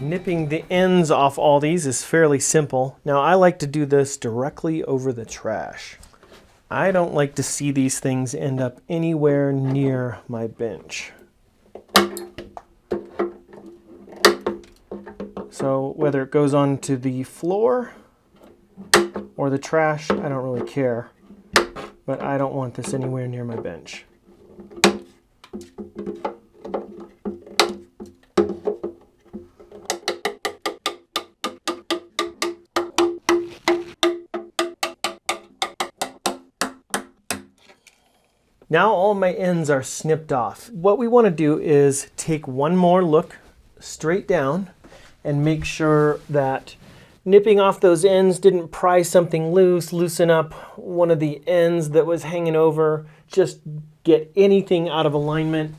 Nipping the ends off all these is fairly simple. Now I like to do this directly over the trash. I don't like to see these things end up anywhere near my bench. So whether it goes onto the floor or the trash, I don't really care. But I don't want this anywhere near my bench. Now all my ends are snipped off. What we want to do is take one more look straight down and make sure that nipping off those ends didn't pry something loose, loosen up one of the ends that was hanging over, just get anything out of alignment.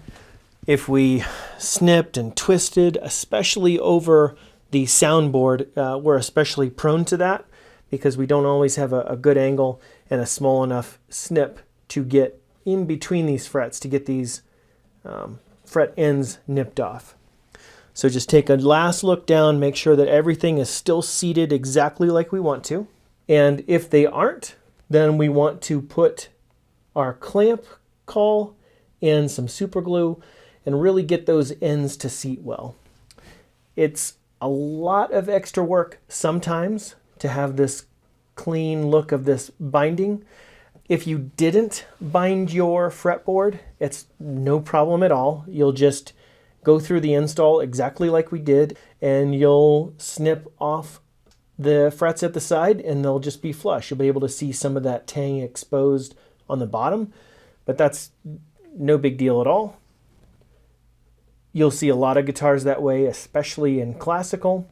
If we snipped and twisted, especially over the soundboard, we're especially prone to that because we don't always have a good angle and a small enough snip to get in between these frets to get these fret ends nipped off. So just take a last look down, make sure that everything is still seated exactly like we want to. And if they aren't, then we want to put our clamp caul and some super glue and really get those ends to seat well. It's a lot of extra work sometimes to have this clean look of this binding. If you didn't bind your fretboard, it's no problem at all. You'll just go through the install exactly like we did, and you'll snip off the frets at the side and they'll just be flush. You'll be able to see some of that tang exposed on the bottom, but that's no big deal at all. You'll see a lot of guitars that way, especially in classical.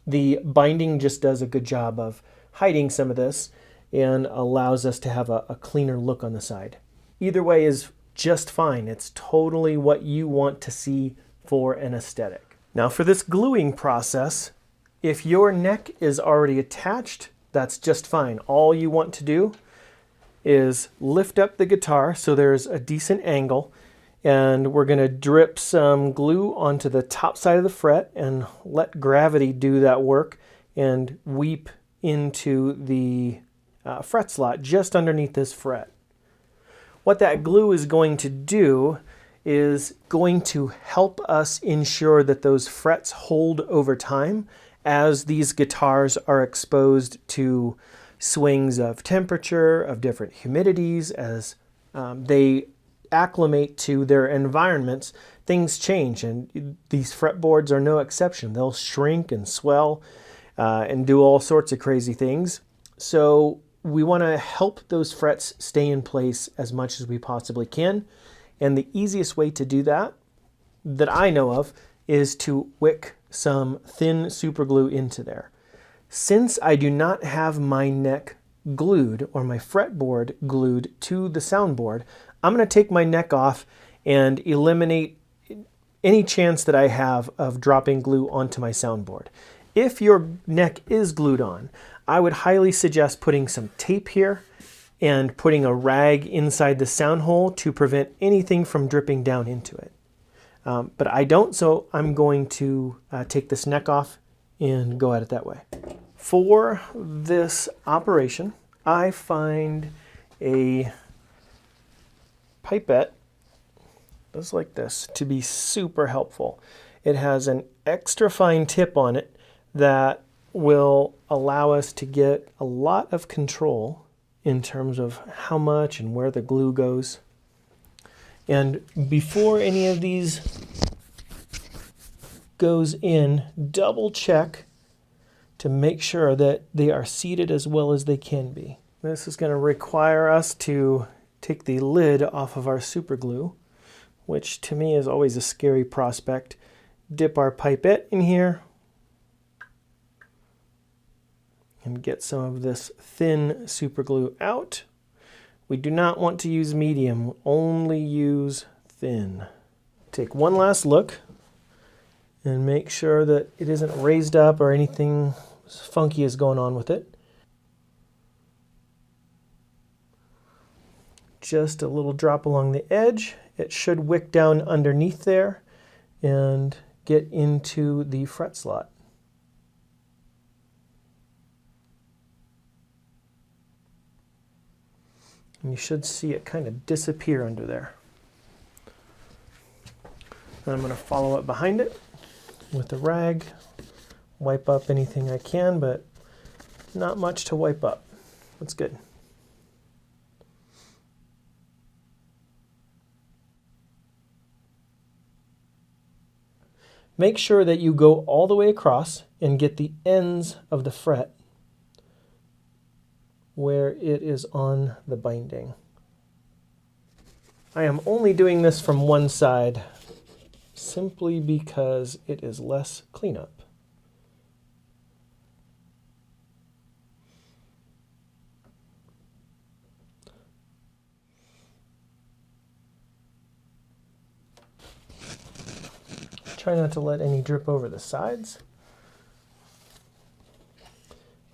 The binding just does a good job of hiding some of this and allows us to have a cleaner look on the side. Either way is just fine. It's totally what you want to see for an aesthetic. Now for this gluing process, if your neck is already attached, that's just fine. All you want to do is lift up the guitar so there's a decent angle, and we're gonna drip some glue onto the top side of the fret and let gravity do that work and weep into the fret slot just underneath this fret. What that glue is going to do is going to help us ensure that those frets hold over time as these guitars are exposed to swings of temperature, of different humidities, as they acclimate to their environments. Things change, and these fretboards are no exception. They'll shrink and swell and do all sorts of crazy things. So we want to help those frets stay in place as much as we possibly can. And the easiest way to do that I know of is to wick some thin super glue into there. Since I do not have my neck glued or my fretboard glued to the soundboard, I'm going to take my neck off and eliminate any chance that I have of dropping glue onto my soundboard. If your neck is glued on, I would highly suggest putting some tape here and putting a rag inside the sound hole to prevent anything from dripping down into it. But I don't, so I'm going to take this neck off and go at it that way. For this operation, I find a pipette just like this to be super helpful. It has an extra fine tip on it that will allow us to get a lot of control in terms of how much and where the glue goes. And before any of these goes in, double check to make sure that they are seated as well as they can be. This is going to require us to take the lid off of our super glue, which to me is always a scary prospect. Dip our pipette in here and get some of this thin super glue out. We do not want to use medium, only use thin. Take one last look and make sure that it isn't raised up or anything funky is going on with it. Just a little drop along the edge. It should wick down underneath there and get into the fret slot. And you should see it kind of disappear under there. And I'm going to follow up behind it with a rag, wipe up anything I can, but not much to wipe up. That's good. Make sure that you go all the way across and get the ends of the fret where it is on the binding. I am only doing this from one side simply because it is less cleanup. Try not to let any drip over the sides.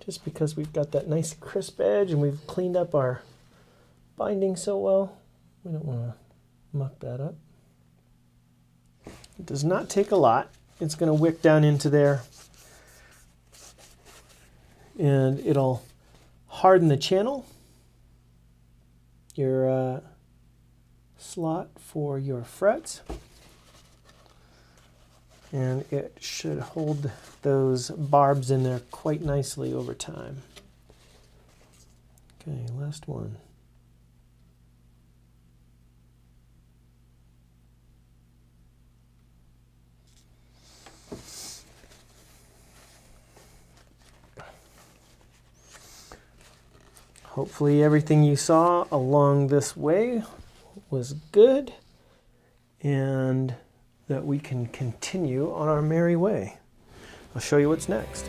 Just because we've got that nice crisp edge and we've cleaned up our binding so well, we don't want to muck that up. It does not take a lot. It's going to wick down into there and it'll harden the channel, your slot for your frets. And it should hold those barbs in there quite nicely over time. Okay, last one. Hopefully everything you saw along this way was good and that we can continue on our merry way. I'll show you what's next.